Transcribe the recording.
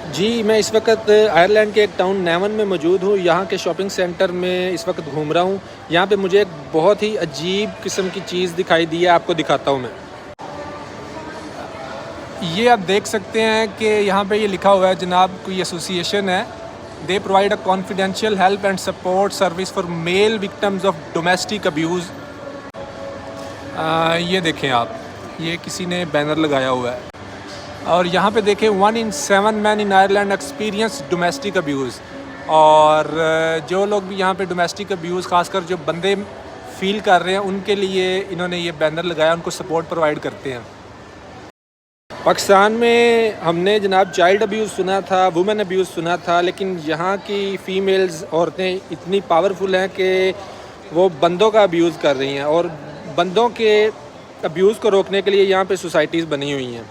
जी, मैं इस वक़्त आयरलैंड के एक टाउन नेवन में मौजूद हूँ। यहाँ के शॉपिंग सेंटर में इस वक़्त घूम रहा हूँ। यहाँ पे मुझे एक बहुत ही अजीब किस्म की चीज़ दिखाई दी है, आपको दिखाता हूँ मैं। ये आप देख सकते हैं कि यहाँ पे ये लिखा हुआ है जनाब, कोई एसोसिएशन है। They provide a confidential help and support service for male victims of domestic abuse. ये देखें आप, ये किसी ने बैनर लगाया हुआ है और यहाँ पे देखें 1 in 7 man in Ireland experience domestic abuse. और जो लोग भी यहाँ पे डोमेस्टिक अब्यूज़, ख़ासकर जो बंदे फील कर रहे हैं, उनके लिए इन्होंने ये बैनर लगाया, उनको सपोर्ट प्रोवाइड करते हैं। पाकिस्तान में हमने जनाब चाइल्ड अब्यूज़ सुना था, वुमेन अब्यूज़ सुना था, लेकिन यहाँ की फ़ीमेल्स औरतें इतनी पावरफुल हैं कि वो बंदों का अब्यूज़ कर रही हैं और बंदों के अब्यूज़ को रोकने के लिए यहाँ पे सोसाइटीज़ बनी हुई हैं।